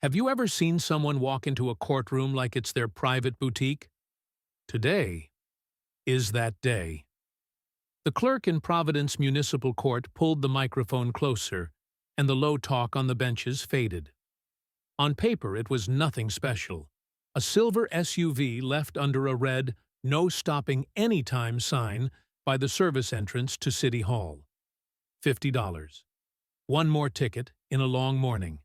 Have you ever seen someone walk into a courtroom like it's their private boutique? Today is that day. The clerk in Providence Municipal Court pulled the microphone closer, and the low talk on the benches faded. On paper, it was nothing special. A silver SUV left under a red, "No stopping anytime" sign by the service entrance to City Hall. $50. One more ticket in a long morning.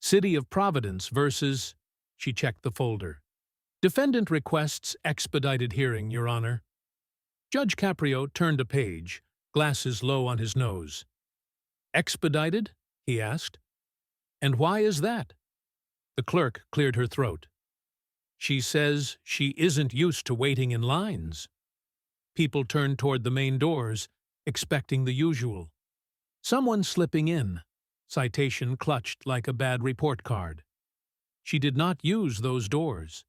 City of Providence versus... She checked the folder. Defendant requests expedited hearing, Your Honor. Judge Caprio turned a page, glasses low on his nose. Expedited? He asked. And why is that? The clerk cleared her throat. She says she isn't used to waiting in lines. People turned toward the main doors, expecting the usual. Someone slipping in. Citation clutched like a bad report card. She did not use those doors.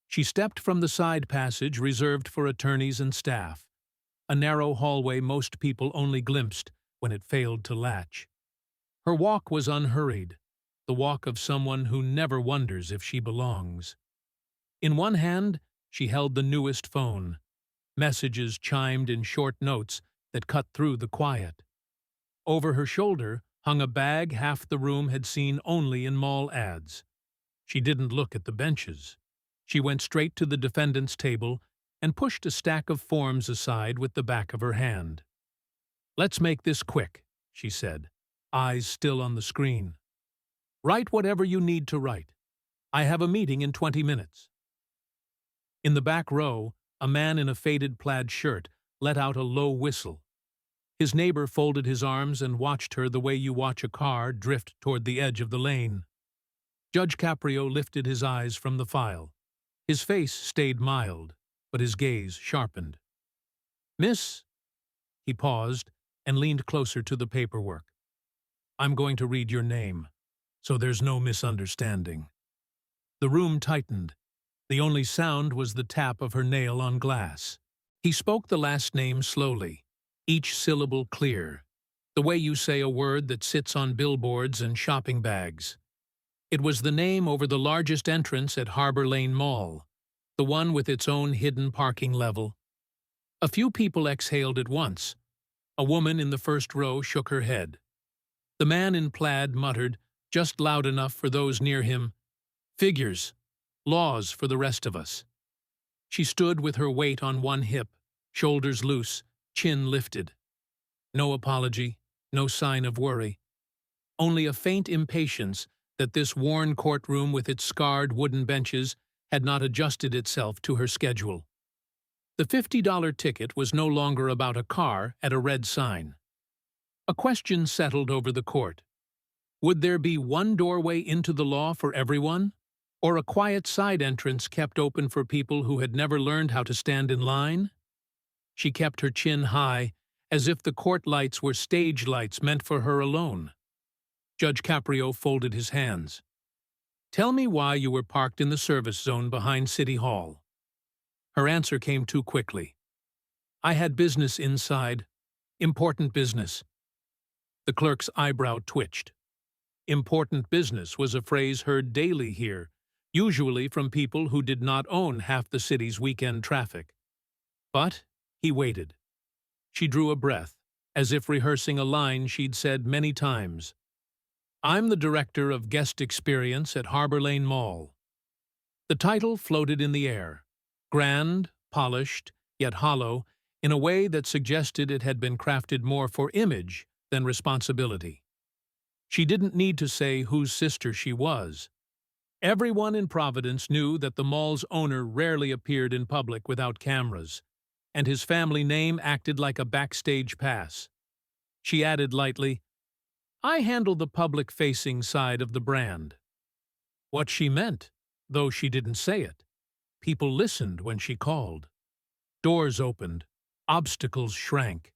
She stepped from the side passage reserved for attorneys and staff, a narrow hallway most people only glimpsed when it failed to latch. Her walk was unhurried, the walk of someone who never wonders if she belongs. In one hand, she held the newest phone. Messages chimed in short notes that cut through the quiet. Over her shoulder hung a bag half the room had seen only in mall ads. She didn't look at the benches. She went straight to the defendant's table and pushed a stack of forms aside with the back of her hand. "Let's make this quick," she said, eyes still on the screen. "Write whatever you need to write. I have a meeting in 20 minutes. In the back row, a man in a faded plaid shirt let out a low whistle. His neighbor folded his arms and watched her the way you watch a car drift toward the edge of the lane. Judge Caprio lifted his eyes from the file. His face stayed mild, but his gaze sharpened. "Miss..." He paused and leaned closer to the paperwork. "I'm going to read your name, so there's no misunderstanding." The room tightened. The only sound was the tap of her nail on glass. He spoke the last name slowly, each syllable clear, the way you say a word that sits on billboards and shopping bags. It was the name over the largest entrance at Harbor Lane Mall, the one with its own hidden parking level. A few people exhaled at once. A woman in the first row shook her head. The man in plaid muttered, just loud enough for those near him, "Figures. Laws for the rest of us." She stood with her weight on one hip, shoulders loose, chin lifted. No apology, no sign of worry. Only a faint impatience that this worn courtroom with its scarred wooden benches had not adjusted itself to her schedule. The $50 ticket was no longer about a car at a red sign. A question settled over the court. Would there be one doorway into the law for everyone, or a quiet side entrance kept open for people who had never learned how to stand in line? She kept her chin high, as if the court lights were stage lights meant for her alone. Judge Caprio folded his hands. "Tell me why you were parked in the service zone behind City Hall." Her answer came too quickly. "I had business inside. Important business." The clerk's eyebrow twitched. Important business was a phrase heard daily here, usually from people who did not own half the city's weekend traffic. But he waited. She drew a breath, as if rehearsing a line she'd said many times. "I'm the director of guest experience at Harbor Lane Mall." The title floated in the air, grand, polished, yet hollow, in a way that suggested it had been crafted more for image than responsibility. She didn't need to say whose sister she was. Everyone in Providence knew that the mall's owner rarely appeared in public without cameras, and his family name acted like a backstage pass. She added lightly, "I handle the public-facing side of the brand." What she meant, though she didn't say it. People listened when she called. Doors opened. Obstacles shrank.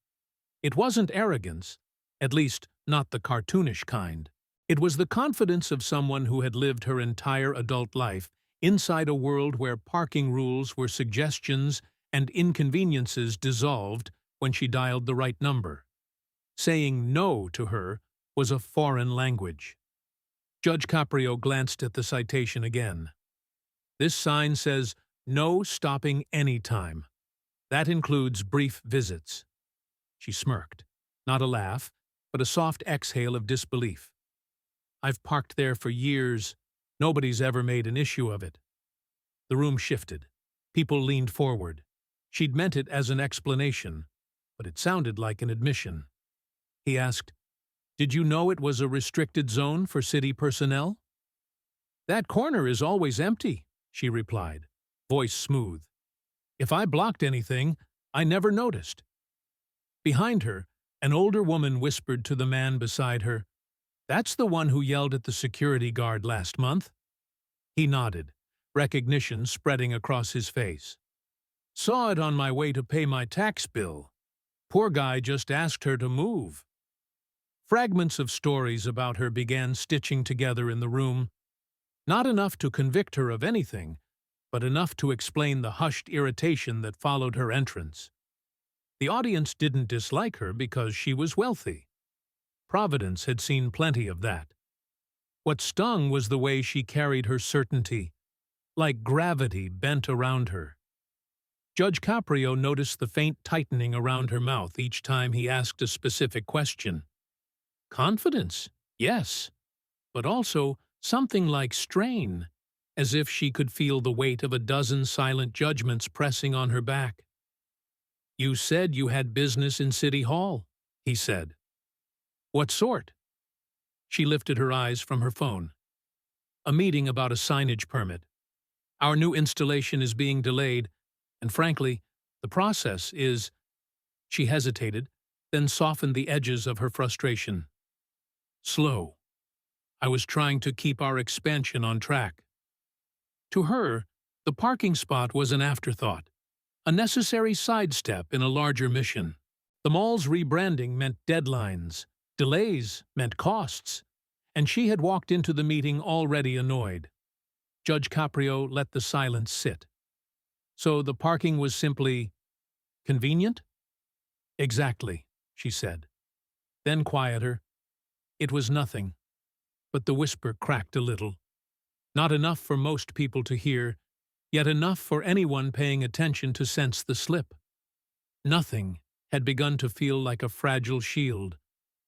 It wasn't arrogance, at least not the cartoonish kind. It was the confidence of someone who had lived her entire adult life inside a world where parking rules were suggestions and inconveniences dissolved when she dialed the right number. Saying no to her was a foreign language. Judge Caprio glanced at the citation again. This sign says, "No stopping any time." That includes brief visits. She smirked. Not a laugh, but a soft exhale of disbelief. "I've parked there for years. Nobody's ever made an issue of it." The room shifted. People leaned forward. She'd meant it as an explanation, but it sounded like an admission. He asked, "Did you know it was a restricted zone for city personnel?" "That corner is always empty," she replied, voice smooth. "If I blocked anything, I never noticed." Behind her, an older woman whispered to the man beside her, "That's the one who yelled at the security guard last month." He nodded, recognition spreading across his face. "Saw it on my way to pay my tax bill. Poor guy just asked her to move." Fragments of stories about her began stitching together in the room, not enough to convict her of anything, but enough to explain the hushed irritation that followed her entrance. The audience didn't dislike her because she was wealthy. Providence had seen plenty of that. What stung was the way she carried her certainty, like gravity bent around her. Judge Caprio noticed the faint tightening around her mouth each time he asked a specific question. Confidence, yes, but also something like strain, as if she could feel the weight of a dozen silent judgments pressing on her back. "You said you had business in City Hall," he said. "What sort?" She lifted her eyes from her phone. "A meeting about a signage permit. Our new installation is being delayed, and frankly, the process is—" She hesitated, then softened the edges of her frustration. "Slow. I was trying to keep our expansion on track." To her, the parking spot was an afterthought, a necessary sidestep in a larger mission. The mall's rebranding meant deadlines, delays meant costs, and she had walked into the meeting already annoyed. Judge Caprio let the silence sit. "So the parking was simply convenient?" "Exactly," she said. Then quieter, "It was nothing." But the whisper cracked a little. Not enough for most people to hear, yet enough for anyone paying attention to sense the slip. Nothing had begun to feel like a fragile shield,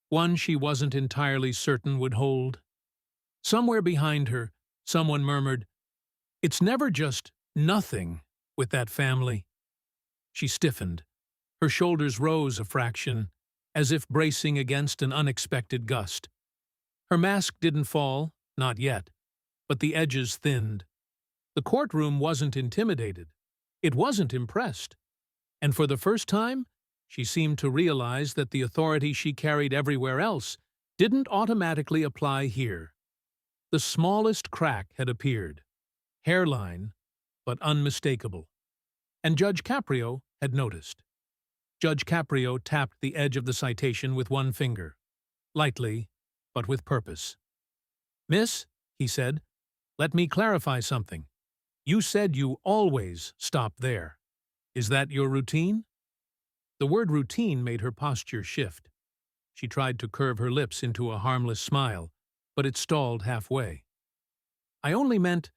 one she wasn't entirely certain would hold. Somewhere behind her, someone murmured, "It's never just nothing with that family." She stiffened. Her shoulders rose a fraction, as if bracing against an unexpected gust. Her mask didn't fall, not yet, but the edges thinned. The courtroom wasn't intimidated. It wasn't impressed. And for the first time, she seemed to realize that the authority she carried everywhere else didn't automatically apply here. The smallest crack had appeared. Hairline, but unmistakable. And Judge Caprio had noticed. Judge Caprio tapped the edge of the citation with one finger. Lightly, but with purpose. "Miss," he said, "let me clarify something. You said you always stop there. Is that your routine?" The word routine made her posture shift. She tried to curve her lips into a harmless smile, but it stalled halfway. "I only meant,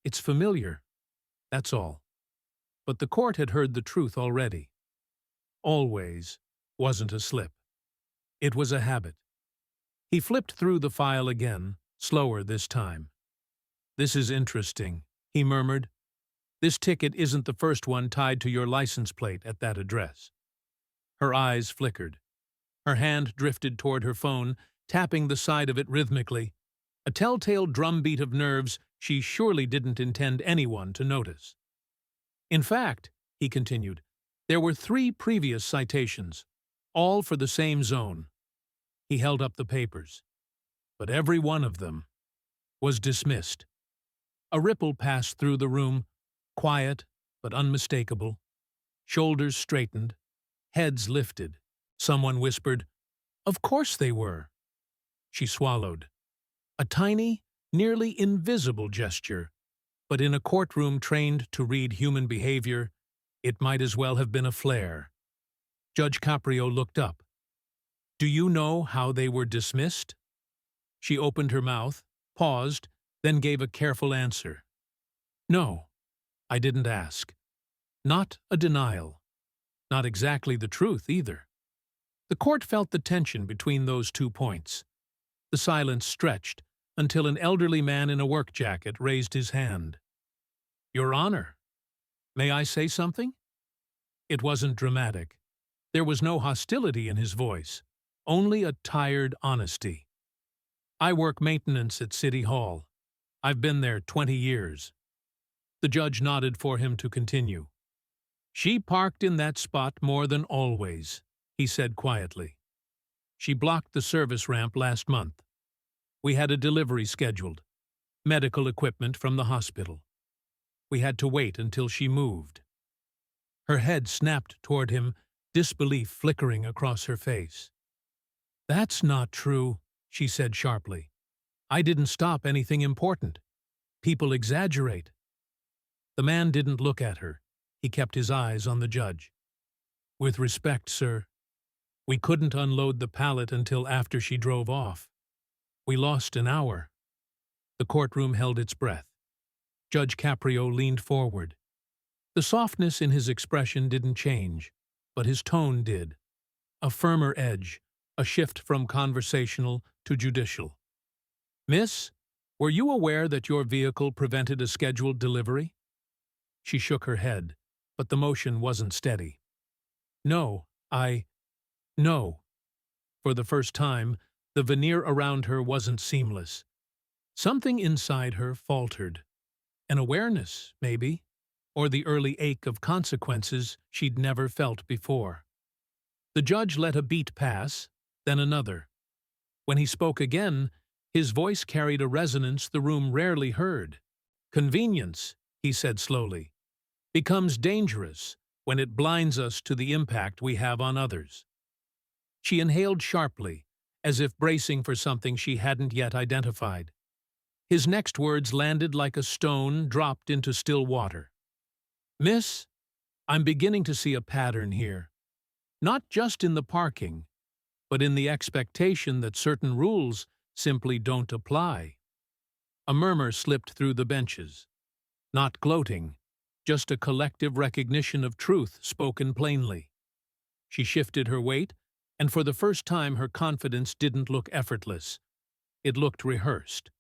it's familiar. That's all." But the court had heard the truth already. Always wasn't a slip. It was a habit. He flipped through the file again, slower this time. "This is interesting," he murmured. "This ticket isn't the first one tied to your license plate at that address." Her eyes flickered. Her hand drifted toward her phone, tapping the side of it rhythmically, a telltale drumbeat of nerves she surely didn't intend anyone to notice. "In fact," he continued, "there were 3 previous citations, all for the same zone." He held up the papers. But every one of them was dismissed. A ripple passed through the room, quiet but unmistakable. Shoulders straightened, heads lifted. Someone whispered, "Of course they were." She swallowed. A tiny, nearly invisible gesture, but in a courtroom trained to read human behavior, it might as well have been a flare. Judge Caprio looked up. "Do you know how they were dismissed?" She opened her mouth, paused, then gave a careful answer. No, I didn't ask. Not a denial. Not exactly the truth, either. The court felt the tension between those 2 points. The silence stretched until an elderly man in a work jacket raised his hand. Your Honor, may I say something? It wasn't dramatic. There was no hostility in his voice, only a tired honesty. I work maintenance at City Hall. I've been there 20 years. The judge nodded for him to continue. She parked in that spot more than always, he said quietly. She blocked the service ramp last month. We had a delivery scheduled, medical equipment from the hospital. We had to wait until she moved. Her head snapped toward him, disbelief flickering across her face. That's not true, she said sharply. I didn't stop anything important. People exaggerate. The man didn't look at her. He kept his eyes on the judge. With respect, sir, we couldn't unload the pallet until after she drove off. We lost an hour. The courtroom held its breath. Judge Caprio leaned forward. The softness in his expression didn't change, but his tone did. A firmer edge, a shift from conversational to judicial. Miss, were you aware that your vehicle prevented a scheduled delivery? She shook her head, but the motion wasn't steady. No. For the first time, the veneer around her wasn't seamless. Something inside her faltered. An awareness, maybe, or the early ache of consequences she'd never felt before. The judge let a beat pass, then another. When he spoke again, his voice carried a resonance the room rarely heard. Convenience, he said slowly, becomes dangerous when it blinds us to the impact we have on others. She inhaled sharply, as if bracing for something she hadn't yet identified. His next words landed like a stone dropped into still water. Miss, I'm beginning to see a pattern here. Not just in the parking, but in the expectation that certain rules simply don't apply. A murmur slipped through the benches. Not gloating, just a collective recognition of truth spoken plainly. She shifted her weight, and for the first time her confidence didn't look effortless. It looked rehearsed.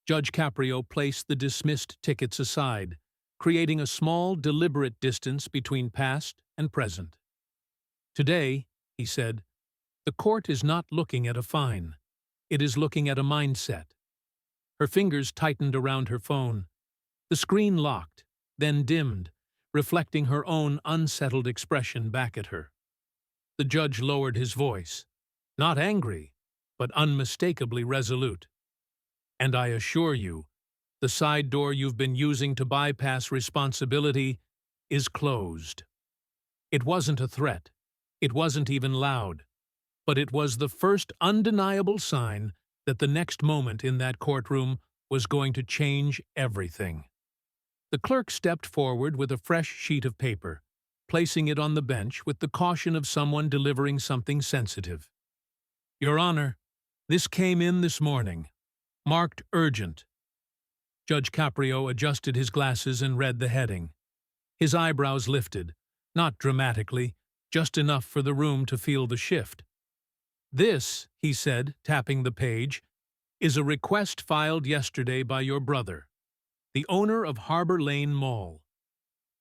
Judge Caprio placed the dismissed tickets aside, creating a small, deliberate distance between past and present. Today, he said, the court is not looking at a fine. It is looking at a mindset. Her fingers tightened around her phone. The screen locked, then dimmed, reflecting her own unsettled expression back at her. The judge lowered his voice, not angry, but unmistakably resolute. And I assure you, the side door you've been using to bypass responsibility is closed. It wasn't a threat. It wasn't even loud. But it was the first undeniable sign that the next moment in that courtroom was going to change everything. The clerk stepped forward with a fresh sheet of paper, placing it on the bench with the caution of someone delivering something sensitive. Your Honor, this came in this morning. Marked urgent. Judge Caprio adjusted his glasses and read the heading. His eyebrows lifted, not dramatically, just enough for the room to feel the shift. This, he said, tapping the page, is a request filed yesterday by your brother, the owner of Harbor Lane Mall.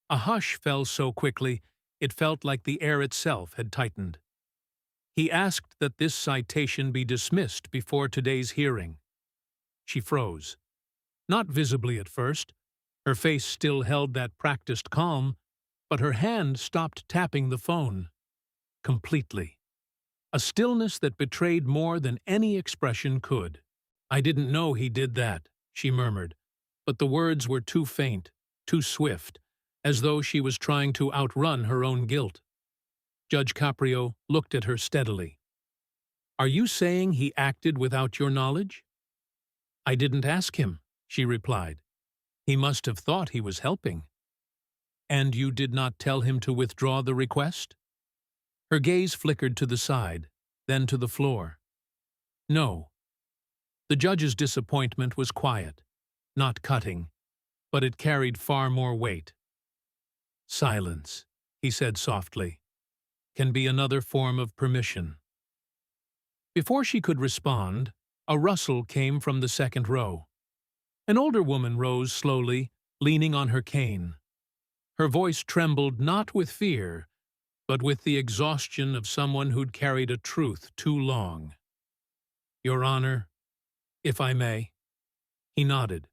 A hush fell so quickly, it felt like the air itself had tightened. He asked that this citation be dismissed before today's hearing. She froze. Not visibly at first. Her face still held that practiced calm, but her hand stopped tapping the phone. Completely. A stillness that betrayed more than any expression could. I didn't know he did that, she murmured, but the words were too faint, too swift, as though she was trying to outrun her own guilt. Judge Caprio looked at her steadily. Are you saying he acted without your knowledge? I didn't ask him, she replied. He must have thought he was helping. And you did not tell him to withdraw the request? Her gaze flickered to the side, then to the floor. No. The judge's disappointment was quiet, not cutting, but it carried far more weight. Silence, he said softly, can be another form of permission. Before she could respond, a rustle came from the second row. An older woman rose slowly, leaning on her cane. Her voice trembled not with fear, but with the exhaustion of someone who'd carried a truth too long. "Your Honor, if I may." He nodded.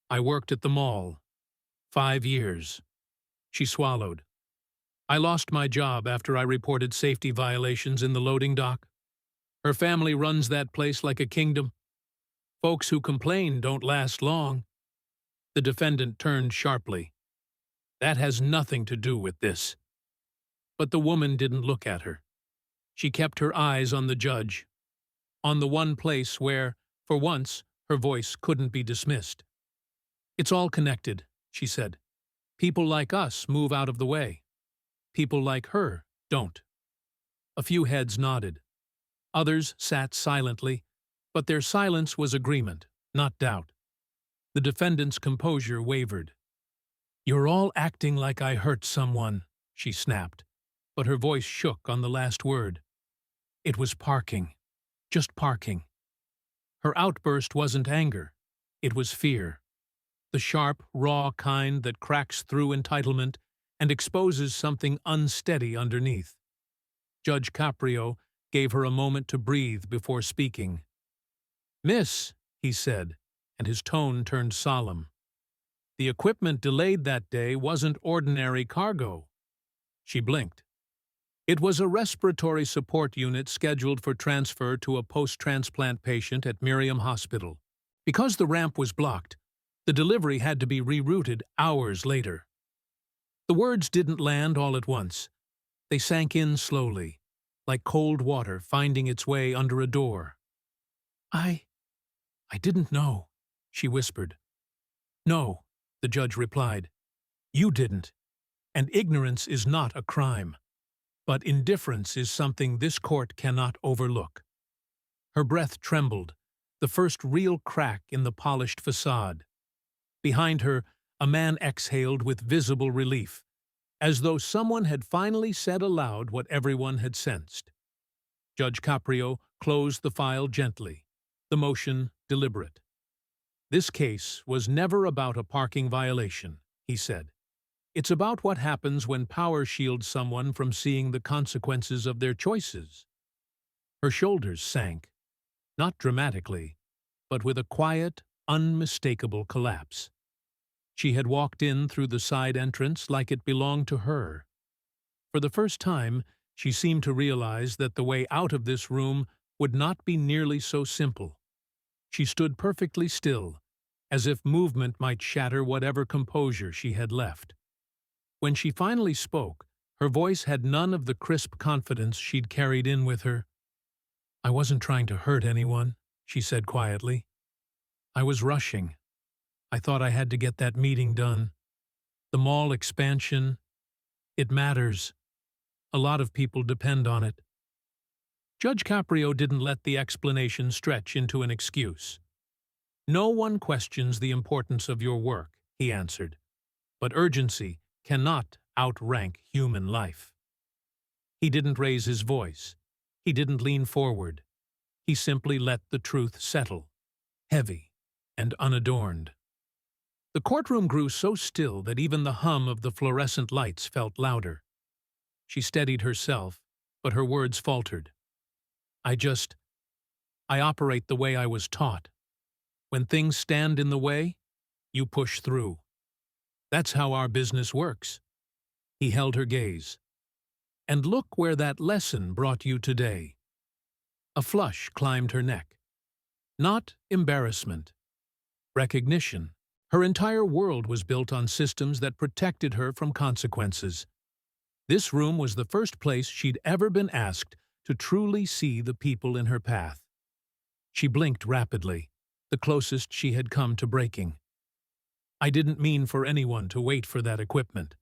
"I worked at the mall. 5 years." She swallowed. "I lost my job after I reported safety violations in the loading dock. Her family runs that place like a kingdom. Folks who complain don't last long." The defendant turned sharply. "That has nothing to do with this." But the woman didn't look at her. She kept her eyes on the judge, on the one place where, for once, her voice couldn't be dismissed. "It's all connected," she said. "People like us move out of the way. People like her don't." A few heads nodded. Others sat silently, but their silence was agreement, not doubt. The defendant's composure wavered. "You're all acting like I hurt someone," she snapped, but her voice shook on the last word. It was parking. Just parking. Her outburst wasn't anger. It was fear. The sharp, raw kind that cracks through entitlement and exposes something unsteady underneath. Judge Caprio gave her a moment to breathe before speaking. "Miss," he said, and his tone turned solemn. "The equipment delayed that day wasn't ordinary cargo." She blinked. It was a respiratory support unit scheduled for transfer to a post-transplant patient at Miriam Hospital. Because the ramp was blocked, the delivery had to be rerouted hours later. The words didn't land all at once. They sank in slowly, like cold water finding its way under a door. I didn't know," she whispered. "No," the judge replied. "You didn't. And ignorance is not a crime. But indifference is something this court cannot overlook." Her breath trembled, the first real crack in the polished facade. Behind her, a man exhaled with visible relief, as though someone had finally said aloud what everyone had sensed. Judge Caprio closed the file gently, the motion deliberate. "This case was never about a parking violation," he said. "It's about what happens when power shields someone from seeing the consequences of their choices." Her shoulders sank, not dramatically, but with a quiet, unmistakable collapse. She had walked in through the side entrance like it belonged to her. For the first time, she seemed to realize that the way out of this room would not be nearly so simple. She stood perfectly still, as if movement might shatter whatever composure she had left. When she finally spoke, her voice had none of the crisp confidence she'd carried in with her. "I wasn't trying to hurt anyone," she said quietly. "I was rushing. I thought I had to get that meeting done. The mall expansion, it matters. A lot of people depend on it." Judge Caprio didn't let the explanation stretch into an excuse. "No one questions the importance of your work," he answered, "but urgency cannot outrank human life." He didn't raise his voice. He didn't lean forward. He simply let the truth settle, heavy and unadorned. The courtroom grew so still that even the hum of the fluorescent lights felt louder. She steadied herself, but her words faltered. I operate the way I was taught. When things stand in the way, you push through. That's how our business works." He held her gaze. "And look where that lesson brought you today." A flush climbed her neck. Not embarrassment. Recognition. Her entire world was built on systems that protected her from consequences. This room was the first place she'd ever been asked to truly see the people in her path. She blinked rapidly, the closest she had come to breaking. "I didn't mean for anyone to wait for that equipment.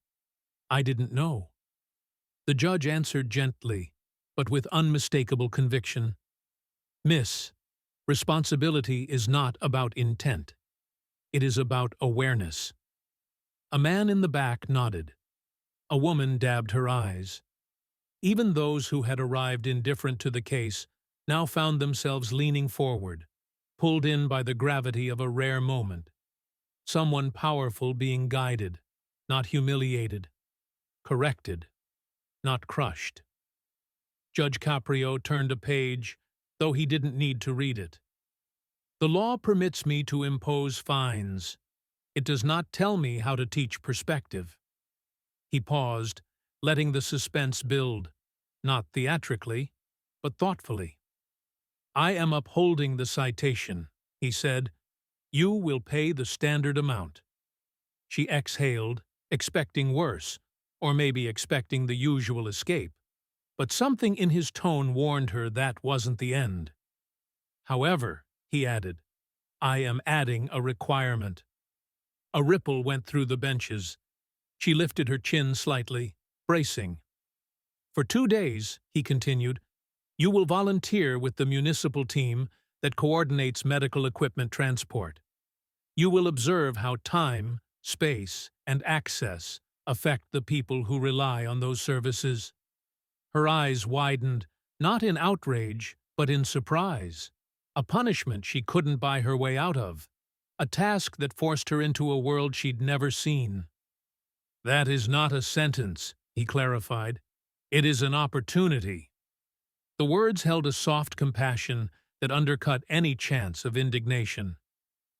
I didn't know." The judge answered gently, but with unmistakable conviction. "Miss, Responsibility is not about intent. It is about awareness. A man in the back nodded. A woman dabbed her eyes. Even those who had arrived indifferent to the case now found themselves leaning forward, pulled in by the gravity of a rare moment. Someone powerful being guided, not humiliated, corrected, not crushed. Judge Caprio turned a page, though he didn't need to read it. The law permits me to impose fines. It does not tell me how to teach perspective. He paused, letting the suspense build, not theatrically, but thoughtfully. I am upholding the citation, he said. You will pay the standard amount. She exhaled, expecting worse, or maybe expecting the usual escape, but something in his tone warned her that wasn't the end. However, he added, I am adding a requirement. A ripple went through the benches. She lifted her chin slightly, bracing. For 2 days, he continued, you will volunteer with the municipal team that coordinates medical equipment transport. You will observe how time, space, and access affect the people who rely on those services. Her eyes widened, not in outrage, but in surprise. A punishment she couldn't buy her way out of. A task that forced her into a world she'd never seen. That is not a sentence, he clarified. It is an opportunity. The words held a soft compassion that undercut any chance of indignation.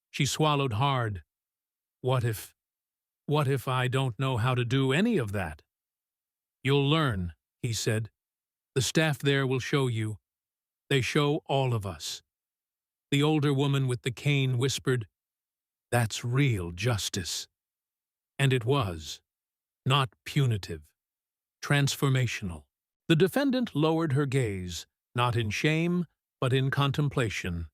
She swallowed hard. What if I don't know how to do any of that? You'll learn, he said. The staff there will show you. They show all of us. The older woman with the cane whispered, That's real justice. And it was. Not punitive. Transformational. The defendant lowered her gaze, not in shame, but in contemplation,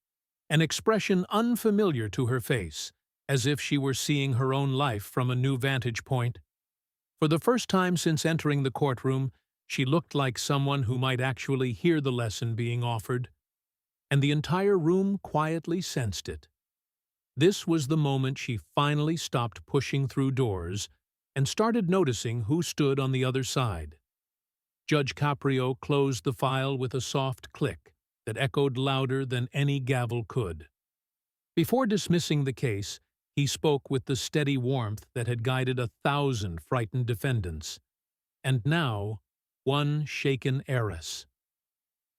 an expression unfamiliar to her face, as if she were seeing her own life from a new vantage point. For the first time since entering the courtroom, she looked like someone who might actually hear the lesson being offered, and the entire room quietly sensed it. This was the moment she finally stopped pushing through doors and started noticing who stood on the other side. Judge Caprio closed the file with a soft click that echoed louder than any gavel could. Before dismissing the case, he spoke with the steady warmth that had guided 1,000 frightened defendants. And now, one shaken heiress.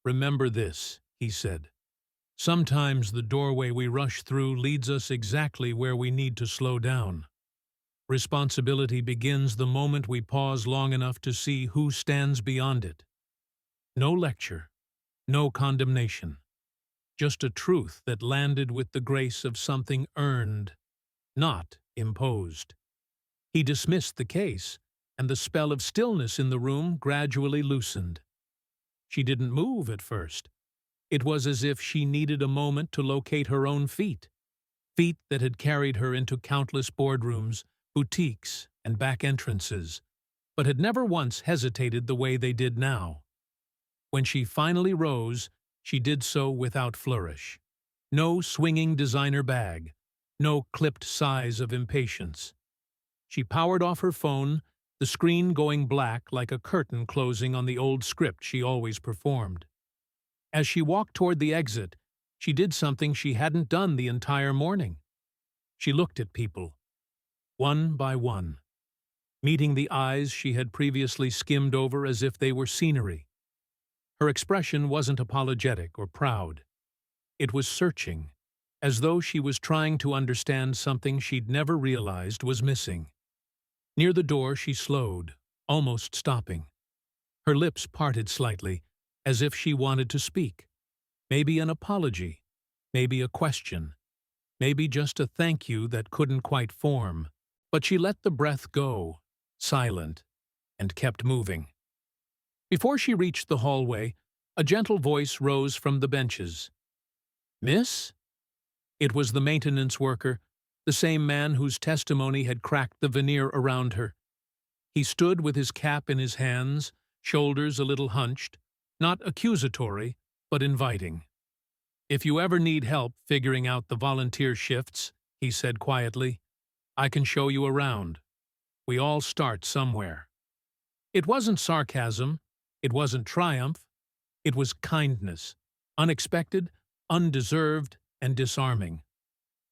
Remember this, he said. Sometimes the doorway we rush through leads us exactly where we need to slow down. Responsibility begins the moment we pause long enough to see who stands beyond it. No lecture, no condemnation, just a truth that landed with the grace of something earned, not imposed. He dismissed the case, and the spell of stillness in the room gradually loosened. She didn't move at first. It was as if she needed a moment to locate her own feet that had carried her into countless boardrooms, boutiques, and back entrances, but had never once hesitated the way they did now. When she finally rose, she did so without flourish. No swinging designer bag, no clipped sighs of impatience. She powered off her phone, the screen going black like a curtain closing on the old script she always performed. As she walked toward the exit, she did something she hadn't done the entire morning. She looked at people, one by one, meeting the eyes she had previously skimmed over as if they were scenery. Her expression wasn't apologetic or proud. It was searching, as though she was trying to understand something she'd never realized was missing. Near the door she slowed, almost stopping. Her lips parted slightly, as if she wanted to speak. Maybe an apology, maybe a question, maybe just a thank you that couldn't quite form. But she let the breath go, silent, and kept moving. Before she reached the hallway, a gentle voice rose from the benches. Miss? It was the maintenance worker, the same man whose testimony had cracked the veneer around her. He stood with his cap in his hands, shoulders a little hunched, not accusatory, but inviting. "If you ever need help figuring out the volunteer shifts," he said quietly, "I can show you around. We all start somewhere." It wasn't sarcasm, it wasn't triumph, it was kindness, unexpected, undeserved, and disarming.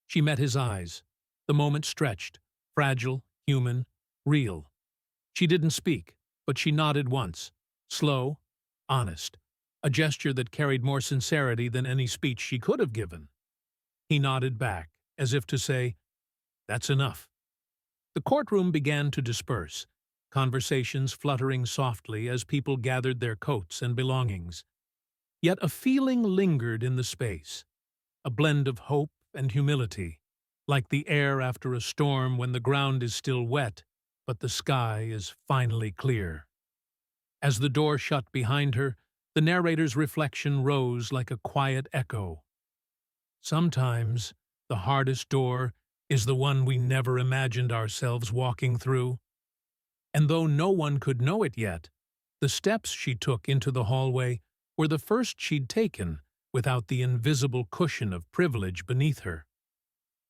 She met his eyes. The moment stretched, fragile, human, real. She didn't speak, but she nodded once, slow, honest, a gesture that carried more sincerity than any speech she could have given. He nodded back, as if to say, "That's enough." The courtroom began to disperse, conversations fluttering softly as people gathered their coats and belongings. Yet a feeling lingered in the space, a blend of hope and humility, like the air after a storm when the ground is still wet, but the sky is finally clear. As the door shut behind her, the narrator's reflection rose like a quiet echo. Sometimes the hardest door is the one we never imagined ourselves walking through. And though no one could know it yet, the steps she took into the hallway were the first she'd taken without the invisible cushion of privilege beneath her.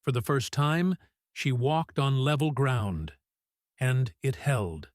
For the first time, she walked on level ground, and it held.